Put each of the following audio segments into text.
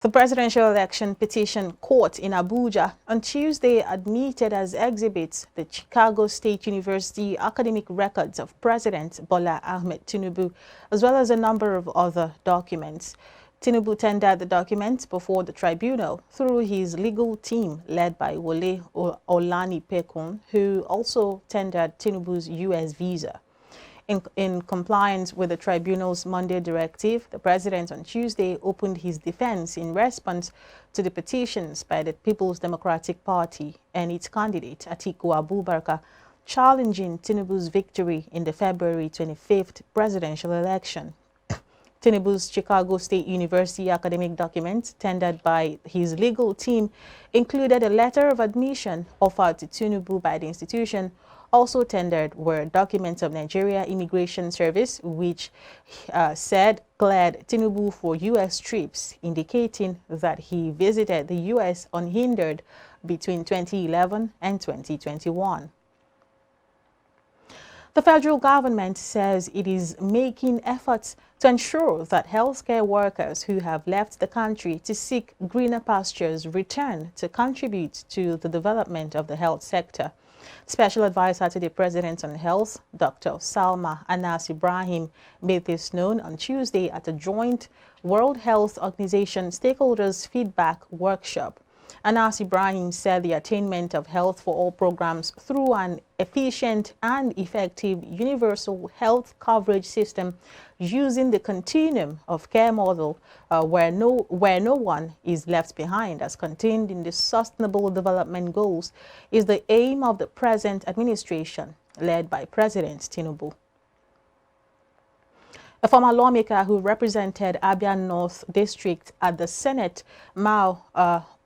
The presidential election petition court in Abuja on Tuesday admitted as exhibits the Chicago State University academic records of President Bola Ahmed Tinubu, as well as a number of other documents. Tinubu tendered the documents before the tribunal through his legal team led by Wole Olanipekun, who also tendered Tinubu's U.S. visa. In compliance with the tribunal's Monday directive, the president on Tuesday opened his defense in response to the petitions by the People's Democratic Party and its candidate, Atiku Abubakar, challenging Tinubu's victory in the February 25th presidential election. Tinubu's Chicago State University academic documents tendered by his legal team included a letter of admission offered to Tinubu by the institution. Also tendered were documents of Nigeria Immigration Service, which said cleared Tinubu for U.S. trips, indicating that he visited the U.S. unhindered between 2011 and 2021. The federal government says it is making efforts to ensure that healthcare workers who have left the country to seek greener pastures return to contribute to the development of the health sector. Special Advisor to the President on Health, Dr. Salma Anas Ibrahim, made this known on Tuesday at a joint World Health Organization Stakeholders Feedback Workshop. Anas Ibrahim said the attainment of health for all programs through an efficient and effective universal health coverage system using the continuum of care model where no one is left behind as contained in the Sustainable Development Goals is the aim of the present administration led by President Tinubu. A former lawmaker who represented Abia North District at the Senate, Mao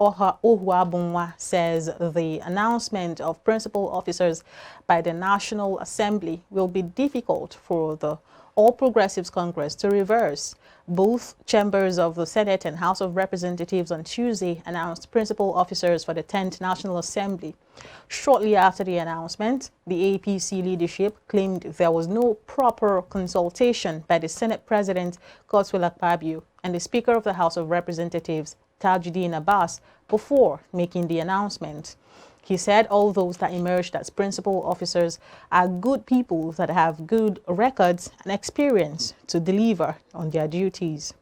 Ohuabunwa, says the announcement of principal officers by the National Assembly will be difficult for the All Progressives Congress to reverse. Both chambers of the Senate and House of Representatives on Tuesday announced principal officers for the 10th National Assembly. Shortly after the announcement, the APC leadership claimed there was no proper consultation by the Senate President, Godswill Akpabio, and the Speaker of the House of Representatives, Tajuddin Abbas, before making the announcement. He said all those that emerged as principal officers are good people that have good records and experience to deliver on their duties.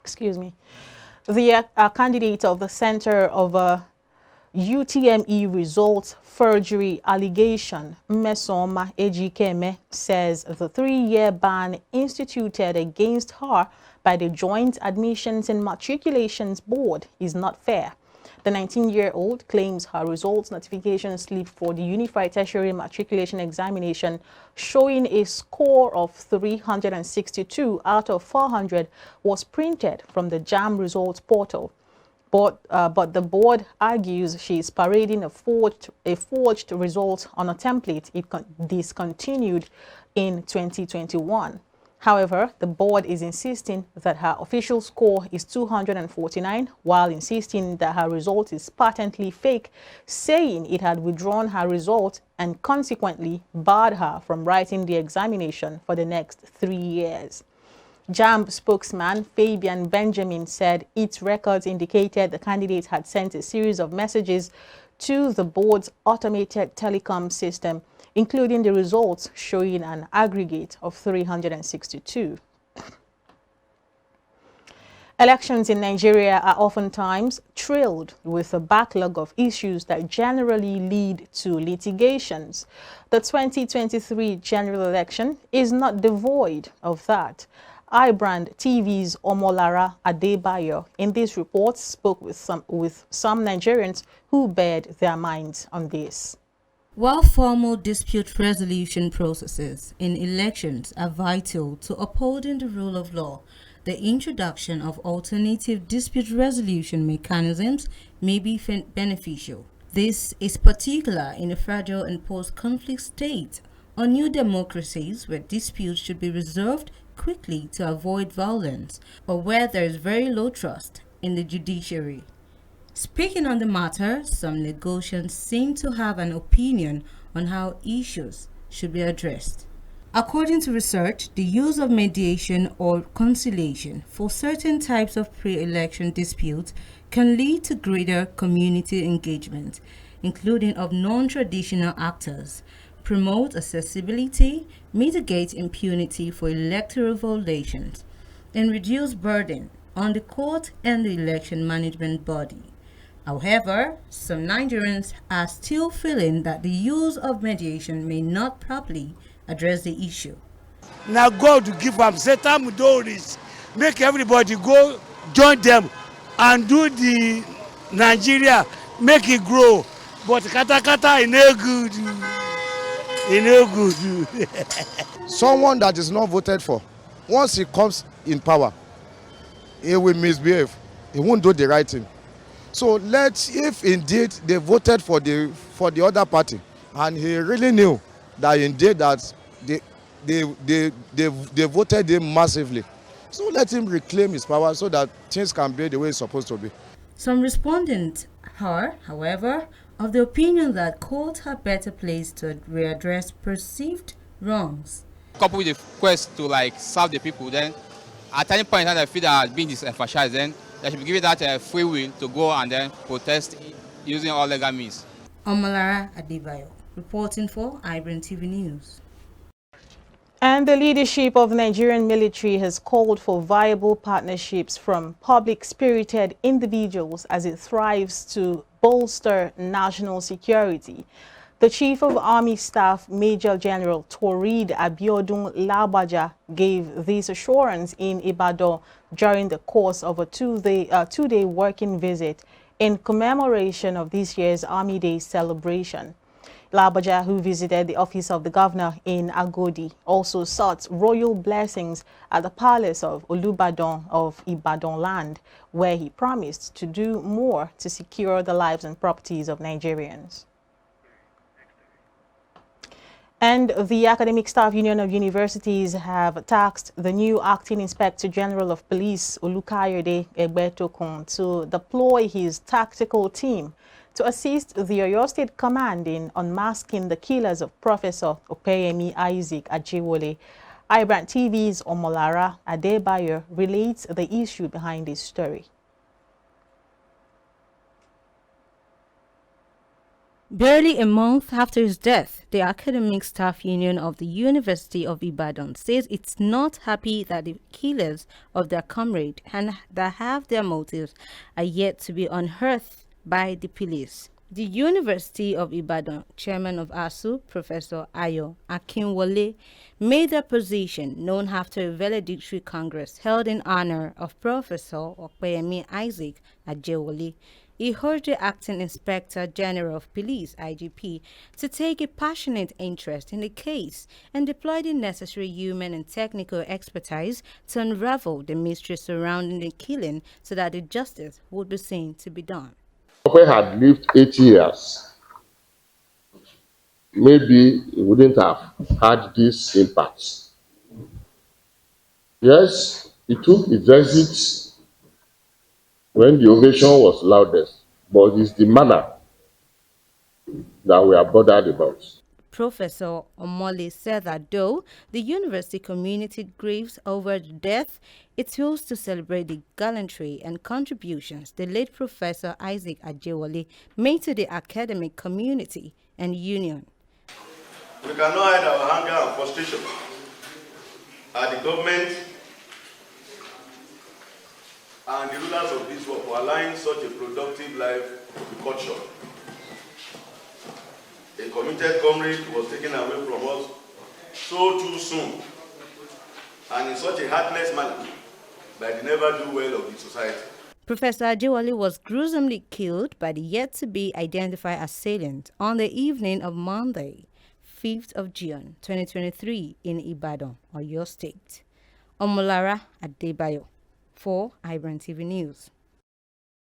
Excuse me. The candidate of the Center of UTME results forgery allegation, Mmesoma Ejikeme, says the 3-year ban instituted against her by the Joint Admissions and Matriculations Board is not fair. The 19-year-old claims her results notification slip for the Unified Tertiary Matriculation Examination showing a score of 362 out of 400 was printed from the JAM results portal. But the board argues she is parading a forged result on a template it discontinued in 2021. However, the board is insisting that her official score is 249, while insisting that her result is patently fake, saying it had withdrawn her result and consequently barred her from writing the examination for the next 3 years. JAMB spokesman Fabian Benjamin said its records indicated the candidate had sent a series of messages to the board's automated telecom system, including the results showing an aggregate of 362. Elections in Nigeria are oftentimes trailed with a backlog of issues that generally lead to litigations. The 2023 general election is not devoid of that. iBrandTV's Omolara Adebayo in this report spoke with some Nigerians who bared their minds on this. While formal dispute resolution processes in elections are vital to upholding the rule of law, the introduction of alternative dispute resolution mechanisms may be beneficial. This is particular in a fragile and post-conflict state or new democracies where disputes should be resolved quickly to avoid violence or where there is very low trust in the judiciary. Speaking on the matter, some negotiants seem to have an opinion on how issues should be addressed. According to research, the use of mediation or conciliation for certain types of pre-election disputes can lead to greater community engagement, including of non-traditional actors, promote accessibility, mitigate impunity for electoral violations, and reduce burden on the court and the election management body. However, some Nigerians are still feeling that the use of mediation may not properly address the issue. Now God to give them Satan doris, make everybody go join them and do the Nigeria, make it grow. But kata kata is no good. It's no good. Someone that is not voted for, once he comes in power, he will misbehave. He won't do the right thing. So if indeed they voted for the other party, and he really knew that indeed that they voted him massively, so let him reclaim his power so that things can be the way it's supposed to be. Some respondents are, however, of the opinion that courts are better placed to readdress perceived wrongs. Coupled with the quest to serve the people, then at any point in time I feel that being disemphasized, then they should be given that free will to go and then protest using all legal means. Omolara Adebayo, reporting for iBrandTV News. And the leadership of the Nigerian military has called for viable partnerships from public-spirited individuals as it thrives to bolster national security. The Chief of Army Staff, Major General Torid Abiodun Labaja, gave this assurance in Ibadan during the course of a two-day working visit in commemoration of this year's Army Day celebration. Labaja, who visited the office of the governor in Agodi, also sought royal blessings at the palace of Olubadan of Ibadan land, where he promised to do more to secure the lives and properties of Nigerians. And the Academic Staff Union of Universities have tasked the new Acting Inspector General of Police, Olukayode Egbetokun, to deploy his tactical team to assist the Oyo State Command in unmasking the killers of Professor Opeyemi Isaac AJEWOLE. iBrandTV's Omolara Adebayo relates the issue behind this story. Barely a month after his death, the Academic Staff Union of the University of Ibadan says it's not happy that the killers of their comrade and that have their motives are yet to be unearthed by the police. The University of Ibadan chairman of ASU, Professor Ayo Akinwole, made their position known after a valedictory congress held in honor of Professor Opeyemi Isaac AJEWOLE. He urged the Acting Inspector General of Police, IGP, to take a passionate interest in the case and deploy the necessary human and technical expertise to unravel the mystery surrounding the killing so that the justice would be seen to be done. If had lived 8 years, maybe he wouldn't have had this impact. Yes, he took his exit when the ovation was loudest, but it's the manner that we are bothered about. Professor Omole said that though the university community grieves over the death, it chose to celebrate the gallantry and contributions the late Professor Isaac AJEWOLE made to the academic community and union. We cannot hide our anger and frustration at the government and the rulers of this world for allowing such a productive life to be cut short. A committed comrade was taken away from us so too soon and in such a heartless manner by the never-do-well of the society. Professor AJEWOLE was gruesomely killed by the yet-to-be-identified assailant on the evening of Monday, 5th of June, 2023 in Ibadan, Oyo State. Omolara Adebayo for iBrandTV News.